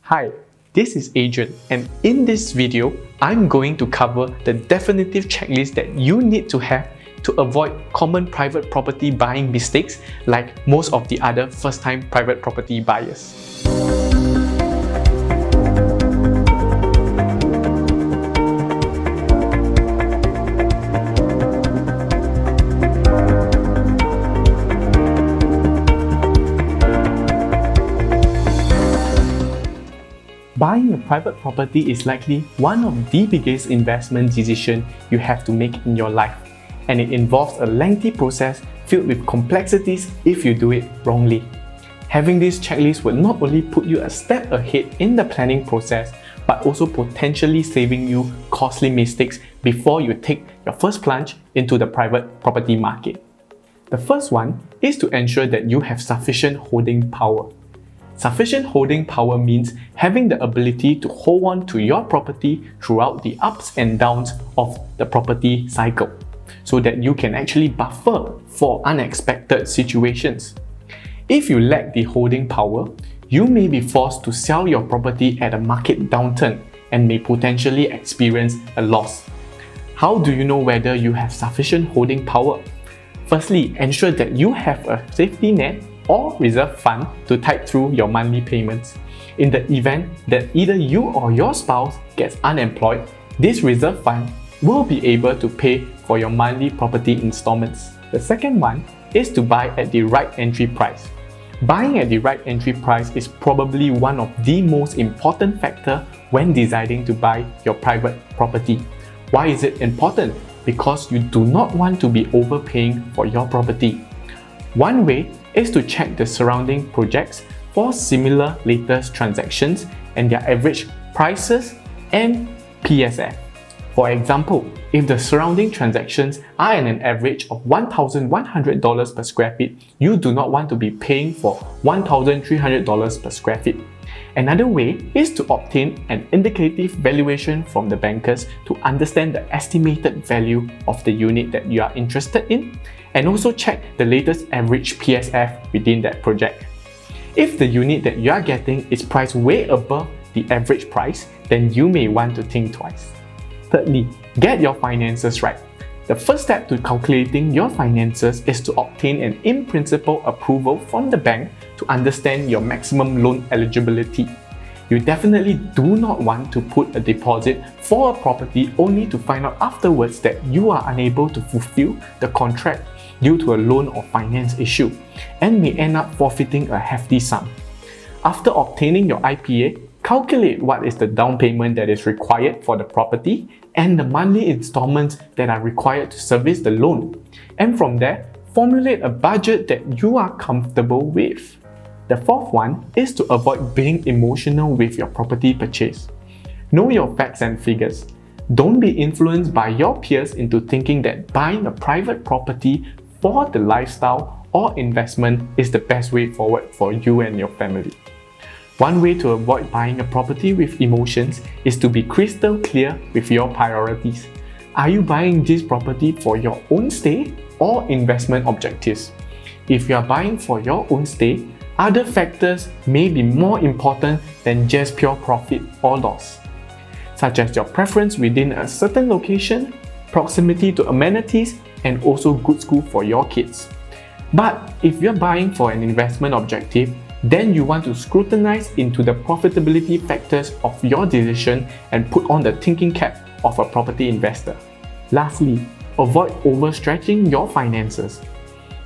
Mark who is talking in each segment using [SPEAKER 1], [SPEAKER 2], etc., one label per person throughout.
[SPEAKER 1] Hi, this is Adrian, and in this video, I'm going to cover the definitive checklist that you need to have to avoid common private property buying mistakes like most of the other first-time private property buyers. Buying a private property is likely one of the biggest investment decisions you have to make in your life, and it involves a lengthy process filled with complexities if you do it wrongly. Having this checklist will not only put you a step ahead in the planning process, but also potentially saving you costly mistakes before you take your first plunge into the private property market. The first one is to ensure that you have sufficient holding power. Sufficient holding power means having the ability to hold on to your property throughout the ups and downs of the property cycle, so that you can actually buffer for unexpected situations. If you lack the holding power, you may be forced to sell your property at a market downturn and may potentially experience a loss. How do you know whether you have sufficient holding power? Firstly, ensure that you have a safety net or reserve fund to tide through your monthly payments. In the event that either you or your spouse gets unemployed, this reserve fund will be able to pay for your monthly property installments. The second one is to buy at the right entry price. Buying at the right entry price is probably one of the most important factors when deciding to buy your private property. Why is it important? Because you do not want to be overpaying for your property. One way is to check the surrounding projects for similar latest transactions and their average prices and PSF. For example, if the surrounding transactions are at an average of $1,100 per square feet, you do not want to be paying for $1,300 per square feet. Another way is to obtain an indicative valuation from the bankers to understand the estimated value of the unit that you are interested in, and also check the latest average PSF within that project. If the unit that you are getting is priced way above the average price, then you may want to think twice. Thirdly, get your finances right. The first step to calculating your finances is to obtain an in-principle approval from the bank to understand your maximum loan eligibility. You definitely do not want to put a deposit for a property only to find out afterwards that you are unable to fulfill the contract due to a loan or finance issue and may end up forfeiting a hefty sum. After obtaining your IPA, calculate what is the down payment that is required for the property and the monthly installments that are required to service the loan. And from there, formulate a budget that you are comfortable with. The fourth one is to avoid being emotional with your property purchase. Know your facts and figures. Don't be influenced by your peers into thinking that buying a private property for the lifestyle or investment is the best way forward for you and your family. One way to avoid buying a property with emotions is to be crystal clear with your priorities. Are you buying this property for your own stay or investment objectives? If you are buying for your own stay, other factors may be more important than just pure profit or loss, such as your preference within a certain location, proximity to amenities, and also good school for your kids. But if you're buying for an investment objective, then you want to scrutinize into the profitability factors of your decision and put on the thinking cap of a property investor. Lastly, avoid overstretching your finances.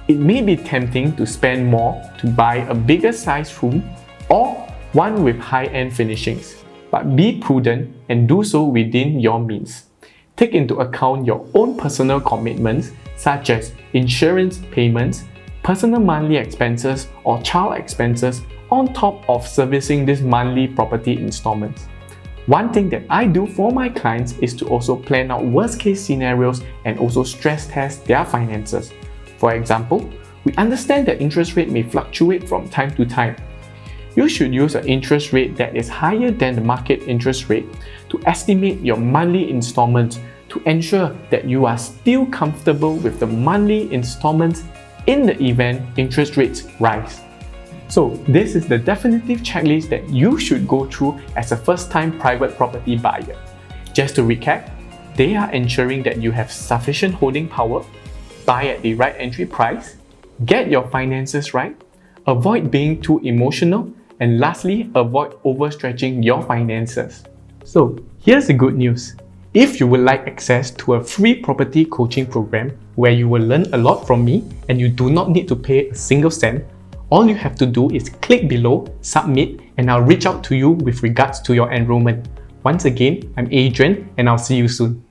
[SPEAKER 1] It may be tempting to spend more to buy a bigger size room or one with high-end finishings, but be prudent and do so within your means. Take into account your own personal commitments such as insurance payments, personal monthly expenses or child expenses on top of servicing these monthly property installments. One thing that I do for my clients is to also plan out worst case scenarios and also stress test their finances. For example, we understand that interest rate may fluctuate from time to time. You should use an interest rate that is higher than the market interest rate to estimate your monthly installments to ensure that you are still comfortable with the monthly installments in the event interest rates rise. So this is the definitive checklist that you should go through as a first-time private property buyer. Just to recap, they are ensuring that you have sufficient holding power, buy at the right entry price, get your finances right, avoid being too emotional, and lastly, avoid overstretching your finances. So here's the good news. If you would like access to a free property coaching program where you will learn a lot from me and you do not need to pay a single cent, all you have to do is click below, submit, and I'll reach out to you with regards to your enrollment. Once again, I'm Adrian and I'll see you soon.